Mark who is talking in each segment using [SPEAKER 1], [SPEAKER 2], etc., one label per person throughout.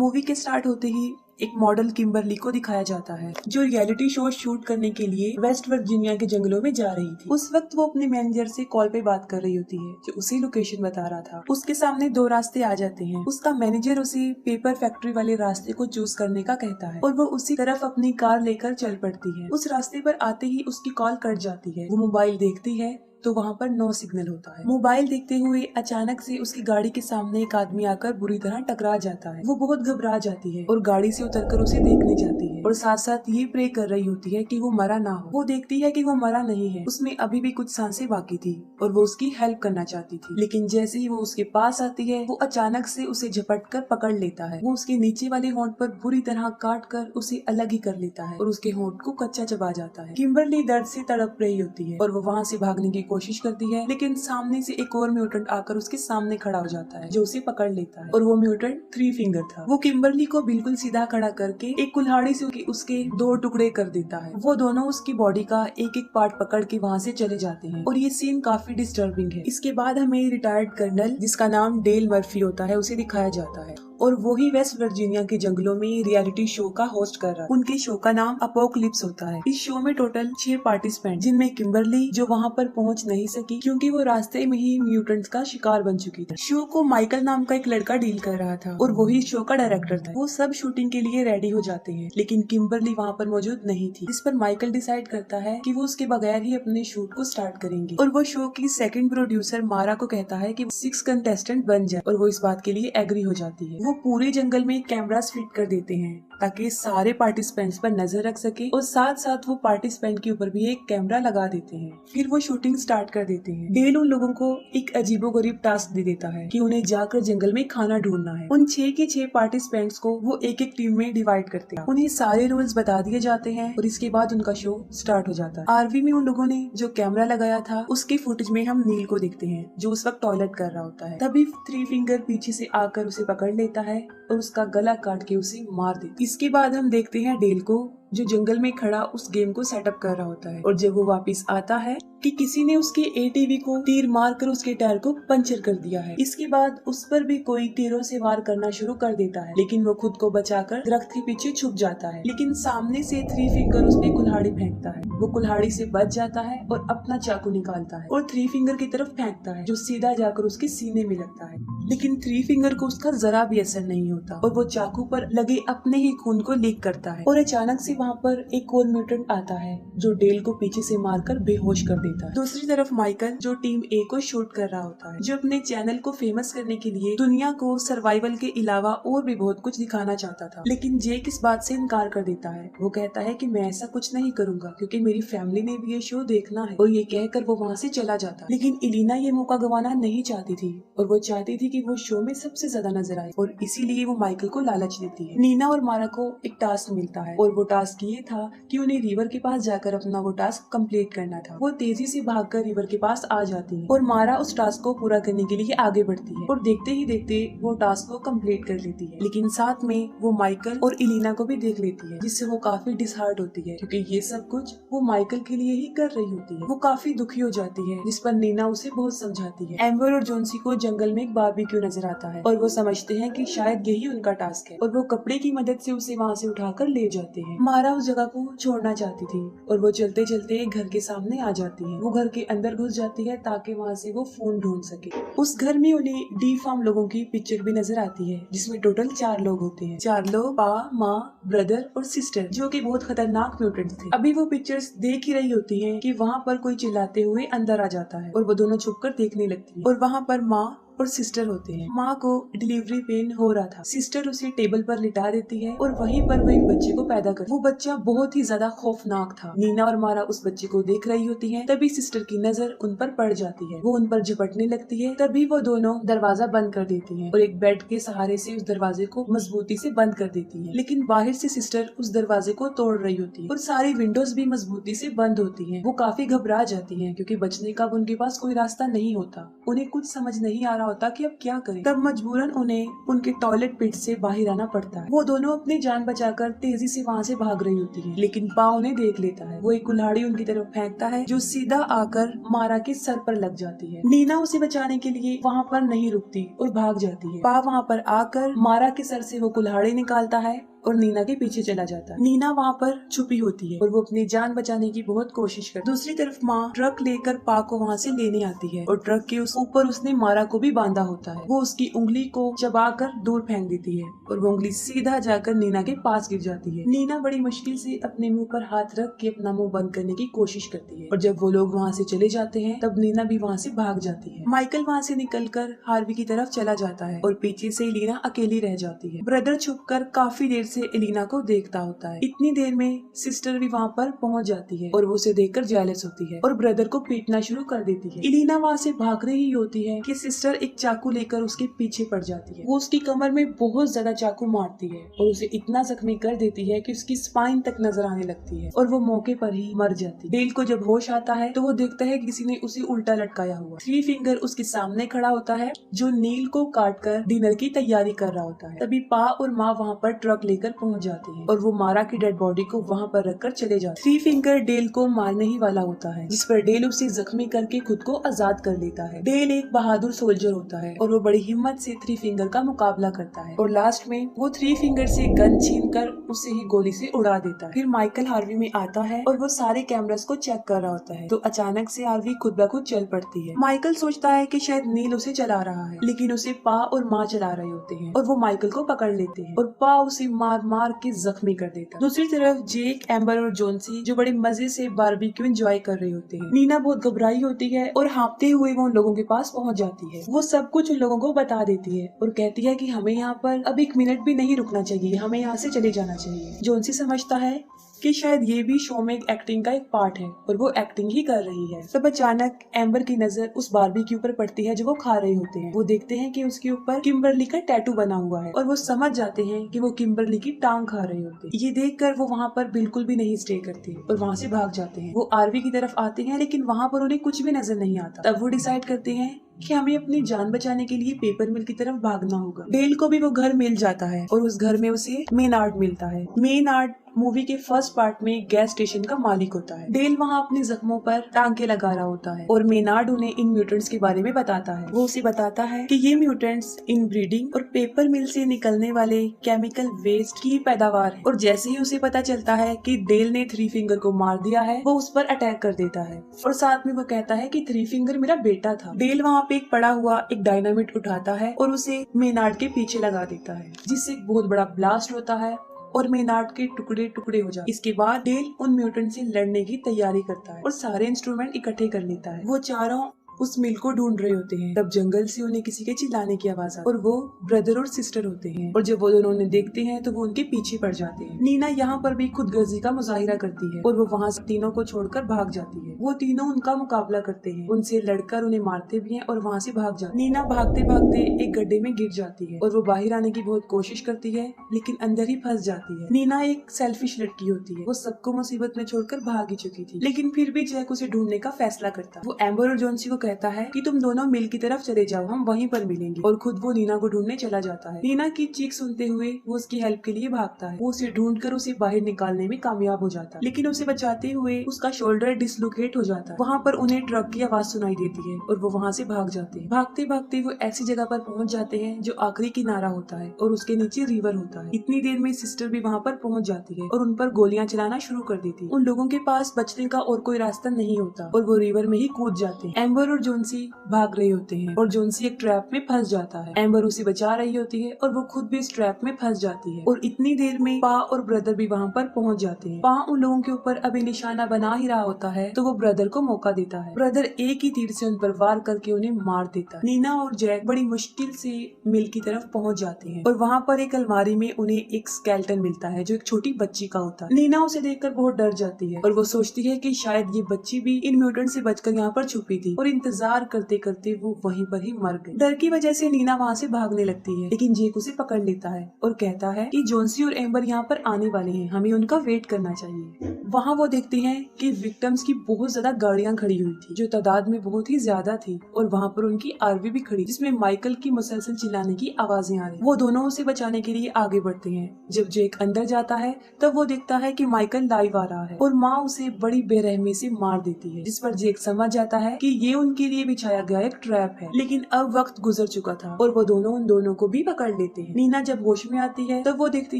[SPEAKER 1] Movie के start होते ही एक मॉडल किम्बरली को दिखाया जाता है जो रियलिटी शो शूट करने के लिए वेस्ट वर्जीनिया के जंगलों में जा रही थी। उस वक्त वो अपने मैनेजर से कॉल पे बात कर रही होती है जो उसी लोकेशन बता रहा था। उसके सामने दो रास्ते आ जाते हैं। उसका मैनेजर उसे पेपर फैक्ट्री वाले रास्ते को चूज करने का कहता है और वो उसी तरफ अपनी कार लेकर चल पड़ती है। उस रास्ते पर आते ही उसकी कॉल कट जाती है। वो मोबाइल देखती है तो वहाँ पर नो सिग्नल होता है। मोबाइल देखते हुए अचानक से उसकी गाड़ी के सामने एक आदमी आकर बुरी तरह टकरा जाता है। वो बहुत घबरा जाती है और गाड़ी से उतरकर उसे देखने जाती है और साथ साथ ये प्रे कर रही होती है कि वो मरा ना हो। वो देखती है कि वो मरा नहीं है, उसमें अभी भी कुछ सांसें बाकी थी और वो उसकी हेल्प करना चाहती थी। लेकिन जैसे ही वो उसके पास आती है वो अचानक से उसे झपट कर पकड़ लेता है। वो उसके नीचे वाले होंठ पर बुरी तरह काट कर उसे अलग ही कर लेता है और उसके होंठ को कच्चा चबा जाता है। किम्बरली दर्द से तड़प रही होती है और वो वहाँ से भागने की कोशिश करती है, लेकिन सामने से एक और म्यूटेंट आकर उसके सामने खड़ा हो जाता है जो उसे पकड़ लेता है और वो म्यूटेंट थ्री फिंगर था। वो किम्बरली को बिल्कुल सीधा खड़ा करके एक कुल्हाड़ी से उसके दो टुकड़े कर देता है। वो दोनों उसकी बॉडी का एक एक पार्ट पकड़ के वहाँ से चले जाते हैं और ये सीन काफी डिस्टर्बिंग है। इसके बाद हमें रिटायर्ड कर्नल जिसका नाम डेल मर्फी होता है उसे दिखाया जाता है और वो ही वेस्ट वर्जीनिया के जंगलों में रियलिटी शो का होस्ट कर रहा है। उनके शो का नाम अपोकलिप्स होता है। इस शो में टोटल 6 पार्टिसिपेंट जिनमें किम्बरली जो वहाँ पर पहुँच नहीं सकी क्योंकि वो रास्ते में ही म्यूटेंट्स का शिकार बन चुकी थी। शो को माइकल नाम का एक लड़का डील कर रहा था और वही शो का डायरेक्टर था। वो सब शूटिंग के लिए रेडी हो जाते हैं लेकिन किम्बरली वहाँ पर मौजूद नहीं थी, जिस पर माइकल डिसाइड करता है कि वो उसके बगैर ही अपने शूट को स्टार्ट करेंगे और वो शो की सेकंड प्रोड्यूसर मारा को कहता है कि 6 कंटेस्टेंट बन जाए और वो इस बात के लिए एग्री हो जाती है। वो पूरे जंगल में कैमरास फिट कर देते हैं ताकि सारे पार्टिसिपेंट्स पर नजर रख सके और साथ साथ वो पार्टिसिपेंट के ऊपर भी एक कैमरा लगा देते हैं। फिर वो शूटिंग स्टार्ट कर देते हैं। डेल उन लोगों को एक अजीबोगरीब टास्क दे देता है कि उन्हें जाकर जंगल में खाना ढूंढना है। उन 6 के 6 पार्टिसिपेंट्स को वो एक एक टीम में डिवाइड करते हैं। उन्हें सारे रूल्स बता दिए जाते हैं और इसके बाद उनका शो स्टार्ट हो जाता है। आरवी में उन लोगों ने जो कैमरा लगाया था उसके फुटेज में हम नील को देखते हैं जो उस वक्त टॉयलेट कर रहा होता है। तभी थ्री फिंगर पीछे से आकर उसे पकड़ लेता है और उसका गला काट के उसे मार देता है। इसके बाद हम देखते हैं डेल को जो जंगल में खड़ा उस गेम को सेटअप कर रहा होता है और जब वो वापस आता है कि किसी ने उसके एटीवी को तीर मारकर उसके टायर को पंचर कर दिया है। इसके बाद उस पर भी कोई तीरों से वार करना शुरू कर देता है लेकिन वो खुद को बचाकर दरख्त के पीछे छुप जाता है। लेकिन सामने से थ्री फिंगर उस पे कुल्हाड़ी फेंकता है। वो कुल्हाड़ी से बच जाता है और अपना चाकू निकालता है और थ्री फिंगर की तरफ फेंकता है जो सीधा जाकर उसके सीने में लगता है। लेकिन थ्री फिंगर को उसका जरा भी असर नहीं होता और वो चाकू पर लगे अपने ही खून को लीक करता है और अचानक से वहाँ पर एक और म्यूटेंट आता है जो डेल को पीछे से मारकर बेहोश कर देता है। दूसरी तरफ माइकल जो टीम ए को शूट कर रहा होता है जो अपने चैनल को फेमस करने के लिए दुनिया को सर्वाइवल के अलावा और भी बहुत कुछ दिखाना चाहता था, लेकिन जेक इस बात से इनकार कर देता है। वो कहता है कि मैं ऐसा कुछ नहीं करूंगा क्योंकि मेरी फैमिली ने भी ये शो देखना है और ये कहकर वो वहाँ से चला जाता। लेकिन इलीना ये मौका गंवाना नहीं चाहती थी और वो चाहती थी कि वो शो में सबसे ज्यादा नजर आए और इसीलिए वो माइकल को लालच देती है। नीना और मारा को एक टास्क मिलता है और वो टास्क ये था कि उन्हें रिवर के पास जाकर अपना वो टास्क कंप्लीट करना था। वो तेजी से भागकर रिवर के पास आ जाती है और मारा उस टास्क को पूरा करने के लिए आगे बढ़ती है और देखते ही देखते वो टास्क को कंप्लीट कर लेती है। लेकिन साथ में वो माइकल और इलीना को भी देख लेती है जिससे वो काफी डिसहार्ट होती है क्योंकि ये सब कुछ वो माइकल के लिए ही कर रही होती है। वो काफी दुखी हो जाती है जिस पर नीना उसे बहुत समझाती है। एम्बर और जोन्सी को जंगल में एक बारबेक्यू नजर आता है और वो समझते हैं कि शायद यही उनका टास्क है और वो कपड़े की मदद से उसे वहाँ से उठाकर ले जाते हैं। मारा उस जगह को छोड़ना चाहती थी और वो चलते चलते एक घर के सामने आ जाती है। वो घर के अंदर घुस जाती है ताकि वहाँ से वो फोन ढूंढ सके। उस घर में उन्हें डी फार्म लोगों की पिक्चर भी नजर आती है जिसमें टोटल 4 लोग होते हैं। 4 लोग पा, माँ, ब्रदर और सिस्टर जो कि बहुत खतरनाक म्यूटेंट्स थे। अभी वो पिक्चर्स देख ही रही होती है कि वहाँ पर कोई चिल्लाते हुए अंदर आ जाता है और वो दोनों छुपकर देखने लगती है और वहाँ पर माँ और सिस्टर होते हैं। माँ को डिलीवरी पेन हो रहा था। सिस्टर उसे टेबल पर लिटा देती है और वहीं पर वो एक बच्चे को पैदा कर। वो बच्चा बहुत ही ज्यादा खौफनाक था। नीना और मारा उस बच्चे को देख रही होती हैं। तभी सिस्टर की नजर उन पर पड़ जाती है। वो उन पर झपटने लगती है। तभी वो दोनों दरवाजा बंद कर देती हैं और एक बेड के सहारे से उस दरवाजे को मजबूती से बंद कर देती है। लेकिन बाहर से सिस्टर उस दरवाजे को तोड़ रही होती है और सारी विंडोज भी मजबूती से बंद होती है। वो काफी घबरा जाती है क्योंकि बचने का उनके पास कोई रास्ता नहीं होता। उन्हें कुछ समझ नहीं आ रहा होता कि अब क्या करें। तब मजबूरन उन्हें उनके टॉयलेट पिट से बाहर आना पड़ता है। वो दोनों अपनी जान बचाकर तेजी से वहाँ से भाग रही होती है, लेकिन पा उन्हें देख लेता है। वो एक कुल्हाड़ी उनकी तरफ फेंकता है जो सीधा आकर मारा के सर पर लग जाती है। नीना उसे बचाने के लिए वहाँ पर नहीं रुकती और भाग जाती है। पा वहाँ पर आकर मारा के सर से वो कुल्हाड़ी निकालता है और नीना के पीछे चला जाता है। नीना वहाँ पर छुपी होती है और वो अपनी जान बचाने की बहुत कोशिश करती है। दूसरी तरफ माँ ट्रक लेकर पा को वहाँ से लेने आती है और ट्रक के उस ऊपर उसने मारा को भी बांधा होता है। वो उसकी उंगली को चबाकर दूर फेंक देती है और वो उंगली सीधा जाकर नीना के पास गिर जाती है। नीना बड़ी मुश्किल से अपने मुंह पर हाथ रख के अपना मुंह बंद करने की कोशिश करती है और जब वो लोग वहाँ से चले जाते हैं तब नीना भी वहाँ से भाग जाती है। माइकल वहाँ से निकलकर हार्वी की तरफ चला जाता है और पीछे से एलिना अकेली रह जाती है। ब्रदर छुपकर काफी देर से एलिना को देखता होता है। इतनी देर में सिस्टर भी वहाँ पर पहुँच जाती है और वो उसे देखकर जेलस होती है और ब्रदर को पीटना शुरू कर देती है। एलिना वहाँ से भाग रही होती है कि सिस्टर एक चाकू लेकर उसके पीछे पड़ जाती है। वो उसकी कमर में बहुत ज्यादा चाकू मारती है और उसे इतना जख्मी कर देती है कि उसकी स्पाइन तक नजर आने लगती है और वो मौके पर ही मर जाती है। डेल को जब होश आता है तो वो देखता है किसी ने उसे उल्टा लटकाया हुआ। थ्री फिंगर उसके सामने खड़ा होता है जो नील को काटकर डिनर की तैयारी कर रहा होता है। तभी पा और माँ वहाँ पर ट्रक लेकर पहुँच जाती है और वो मारा की डेड बॉडी को वहाँ पर रखकर चले जाते। थ्री फिंगर डेल को मारने ही वाला होता है, जिस पर डेल उसे जख्मी करके खुद को आजाद कर लेता है। डेल एक बहादुर सोल्जर होता है और वो बड़ी हिम्मत से थ्री फिंगर का मुकाबला करता है और लास्ट में वो थ्री फिंगर से गन छीनकर उसे ही गोली से उड़ा देता है। फिर माइकल हार्वी में आता है और वो सारे कैमरास को चेक कर रहा होता है तो अचानक से हार्वी खुद ब खुद चल पड़ती है। माइकल सोचता है कि शायद नील उसे चला रहा है, लेकिन उसे पा और माँ चला रहे होते हैं और वो माइकल को पकड़ लेते हैं और पा उसे मार मार के जख्मी कर देता है। दूसरी तरफ जेक, एम्बर और जोन्सी जो बड़े मजे से बारबेक्यू एंजॉय कर रहे होते हैं। नीना बहुत घबराई होती है और हाँफते हुए वो उन लोगों के पास पहुंच जाती है। वो सब कुछ उन लोगों को बता देती है और कहती है कि हमें यहाँ पर अब एक मिनट भी नहीं रुकना चाहिए, हमें यहाँ से चले जाना चाहिए। जोन्सी समझता है कि शायद ये भी शो में एक्टिंग का एक पार्ट है और वो एक्टिंग ही कर रही है। तब अचानक एम्बर की नजर उस बारबेक्यू पर पड़ती है जो वो खा रहे होते हैं। वो देखते हैं कि उसके ऊपर किम्बरली का टैटू बना हुआ है और वो समझ जाते हैं कि वो किम्बरली की टांग खा रहे होते हैं। ये देखकर वो वहाँ पर बिल्कुल भी नहीं स्टे करते और वहाँ से भाग जाते हैं। वो आरवी की तरफ आते हैं लेकिन वहाँ पर उन्हें कुछ भी नजर नहीं आता। तब वो डिसाइड करते हैं कि हमें अपनी जान बचाने के लिए पेपर मिल की तरफ भागना होगा। डेल को भी वो घर मिल जाता है और उस घर में उसे मेनार्ड मिलता है। मेनार्ड मूवी के फर्स्ट पार्ट में गैस स्टेशन का मालिक होता है। डेल वहाँ अपने जख्मों पर टांके लगा रहा होता है और मेनार्ड उन्हें इन म्यूटेंट्स के बारे में बताता है। वो उसे बताता है कि ये म्यूटेंट्स इन ब्रीडिंग और पेपर मिल से निकलने वाले केमिकल वेस्ट की पैदावार है और जैसे ही उसे पता चलता है कि डेल ने थ्री फिंगर को मार दिया है वो उस पर अटैक कर देता है और साथ में वो कहता है कि थ्री फिंगर मेरा बेटा था। डेल वहाँ पे एक पड़ा हुआ एक डायनामिट उठाता है और उसे मेनार्ड के पीछे लगा देता है जिससे एक बहुत बड़ा ब्लास्ट होता है और मेनार्ड के टुकड़े टुकड़े हो जाते। इसके बाद डेल उन म्यूटेंट से लड़ने की तैयारी करता है और सारे इंस्ट्रूमेंट इकट्ठे कर लेता है। वो चारों उस मिल को ढूंढ रहे होते हैं। तब जंगल से उन्हें किसी के चिल्लाने की आवाज आती है और वो ब्रदर और सिस्टर होते हैं और जब वो दोनों उन्हें देखते हैं तो वो उनके पीछे पड़ जाते हैं। नीना यहाँ पर भी खुदगर्जी का मुजाहिरा करती है और वो वहाँ से तीनों को छोड़कर भाग जाती है। वो तीनों उनका मुकाबला करते हैं, उनसे लड़कर उन्हें मारते भी हैं और वहाँ से भाग जाते हैं। नीना भागते भागते एक गड्ढे में गिर जाती है और वो बाहर आने की बहुत कोशिश करती है लेकिन अंदर ही फंस जाती है। नीना एक सेल्फिश लड़की होती है, वो सबको मुसीबत में छोड़कर भाग ही चुकी थी लेकिन फिर भी जैक उसे ढूंढने का फैसला करता है। वो एम्बर और जोन्सी को कहता है कि तुम दोनों मिल की तरफ चले जाओ, हम वहीं पर मिलेंगे और खुद वो नीना को ढूंढने चला जाता है। नीना की चीख सुनते हुए वो उसकी हेल्प के लिए भागता है। वो उसे ढूंढकर उसे बाहर निकालने में कामयाब हो जाता है लेकिन उसे बचाते हुए उसका शोल्डर डिसलोकेट हो जाता है। वहाँ पर उन्हें ट्रक की आवाज सुनाई देती है और वो वहाँ से भाग जाते हैं। भागते भागते वो ऐसी जगह पर पहुँच जाते हैं जो आखिरी किनारा होता है और उसके नीचे रिवर होता है। इतनी देर में सिस्टर भी वहाँ पर पहुँच जाती है और उन पर गोलियां चलाना शुरू कर देती है। उन लोगों के पास बचने का और कोई रास्ता नहीं होता और वो रिवर में ही कूद जाते हैं। एम्बर और जोन्सी भाग रहे होते हैं और जोन्सी एक ट्रैप में फंस जाता है। एम्बर उसे बचा रही होती है और वो खुद भी इस ट्रैप में फंस जाती है और इतनी देर में पा और ब्रदर भी वहाँ पर पहुँच जाते हैं। पा उन लोगों के ऊपर अभी निशाना बना ही रहा होता है तो वो ब्रदर को मौका देता है। ब्रदर एक ही तीर से उन पर वार करके उन्हें मार देता है। नीना और जैक बड़ी मुश्किल से मिल की तरफ पहुँच जाते हैं और वहाँ पर एक अलमारी में उन्हें एक स्केलेटन मिलता है जो एक छोटी बच्ची का होता है। नीना उसे देखकर बहुत डर जाती है और वो सोचती है कि शायद ये बच्ची भी इन म्यूटेंट से बचकर यहाँ पर छुपी थी और इन इंतजार करते करते वो वहीं पर ही मर गई। डर की वजह से नीना वहाँ से भागने लगती है, लेकिन जेक उसे पकड़ लेता है और कहता है कि जॉन्सी और एम्बर यहाँ पर आने वाले हैं, हमें उनका वेट करना चाहिए। वहाँ वो देखती हैं कि विक्टिम्स की बहुत ज्यादा गाड़ियां खड़ी हुई थी, जो तादाद में बहुत ही ज्यादा थी, और वहाँ पर उनकी आरवी भी खड़ी, जिसमें माइकल की मुसलसल चिल्लाने की आवाजें आ रही। वो दोनों उसे बचाने के लिए आगे बढ़ते हैं। जब जेक अंदर जाता है तब वो देखता है कि माइकल लाइव आ रहा है और माँ उसे बड़ी बेरहमी से मार देती है, जिस पर जेक समझ जाता है कि ये उनके लिए बिछाया गया एक ट्रैप है। लेकिन अब वक्त गुजर चुका था और वो दोनों उन दोनों को भी पकड़ लेते हैं। नीना जब होश में आती है तब वो देखती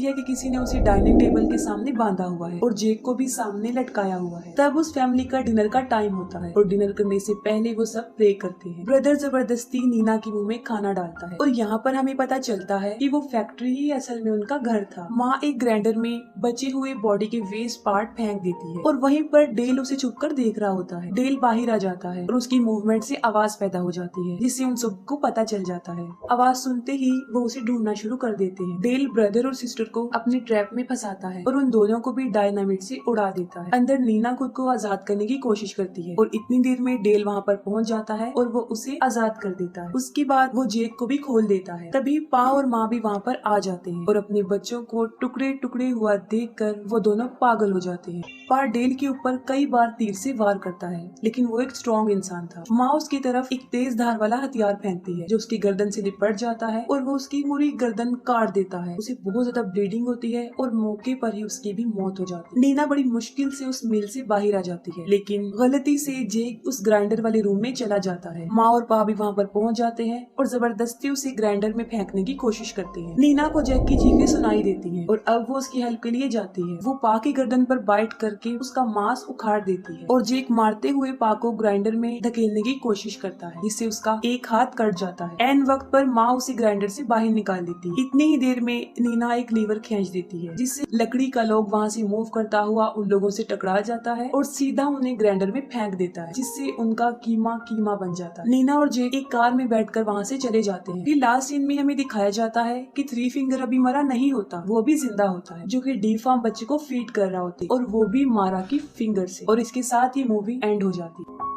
[SPEAKER 1] है कि किसी ने उसे डाइनिंग टेबल के सामने बांधा हुआ है और जेक को भी सामने लटकाया हुआ है। तब उस फैमिली का डिनर का टाइम होता है और डिनर करने से पहले वो सब प्रे करते हैं। ब्रदर जबरदस्ती नीना के मुंह में खाना डालता है और यहाँ पर हमें पता चलता है कि वो फैक्ट्री ही असल में उनका घर था। माँ एक ग्राइंडर में बचे हुए बॉडी के वेस्ट पार्ट फेंक देती है और वहीं पर डेल उसे छुपकर देख रहा होता है। डेल बाहर आ जाता है और उसकी मूवमेंट से आवाज पैदा हो जाती है, जिससे उन सबको पता चल जाता है। आवाज सुनते ही वो उसे ढूंढना शुरू कर देते हैं। डेल ब्रदर और सिस्टर को अपने ट्रैप में फंसाता है और उन दोनों को भी डायनामिट से उड़ा देता है। अंदर नीना खुद को आजाद करने की कोशिश करती है और इतनी देर में डेल वहाँ पर पहुँच जाता है और वो उसे आजाद कर देता है। उसके बाद वो जेक को भी खोल देता है। तभी पा और माँ भी वहाँ पर आ जाते हैं और अपने बच्चों को टुकड़े टुकड़े हुआ देखकर वो दोनों पागल हो जाते हैं। पा डेल के ऊपर कई बार तीर से वार करता है, लेकिन वो एक स्ट्रॉन्ग इंसान था। माँ उसकी तरफ एक तेज धार वाला हथियार फेंकती है जो उसकी गर्दन से लिपट जाता है और वो उसकी पूरी गर्दन काट देता है। उसे बहुत ज्यादा ब्लीडिंग होती है और मौके पर ही उसकी भी मौत हो जाती है। नीना बड़ी मुश्किल से उस मिल से बाहर आ जाती है, लेकिन गलती से जेक उस ग्राइंडर वाले रूम में चला जाता है। माँ और पा भी वहाँ पर पहुँच जाते हैं और जबरदस्ती उसे ग्राइंडर में फेंकने की कोशिश करते हैं। नीना को जेक की चीखें सुनाई देती हैं और अब वो उसकी हेल्प के लिए जाती है। वो पा की गर्दन पर बाइट करके उसका मांस उखाड़ देती है और जेक मारते हुए पा को ग्राइंडर में धकेलने की कोशिश करता है, जिससे उसका एक हाथ कट जाता है। एन वक्त पर माँ उसे ग्राइंडर से बाहर निकाल देती है। इतनी ही देर में नीना एक लीवर खींच देती है, जिससे लकड़ी का लोग वहाँ से मूव करता हुआ उन लोगों से टकरा जाता है और सीधा उन्हें ग्राइंडर में फेंक देता है, जिससे उनका कीमा कीमा बन जाता है। नीना और जेक एक कार में बैठकर वहाँ से चले जाते हैं। फिर लास्ट सीन में हमें दिखाया जाता है कि थ्री फिंगर अभी मरा नहीं होता, वो भी जिंदा होता है, जो कि डी फार्म बच्चे को फीड कर रहा होता है और वो भी मारा की फिंगर से। और इसके साथ ही मूवी एंड हो जाती है।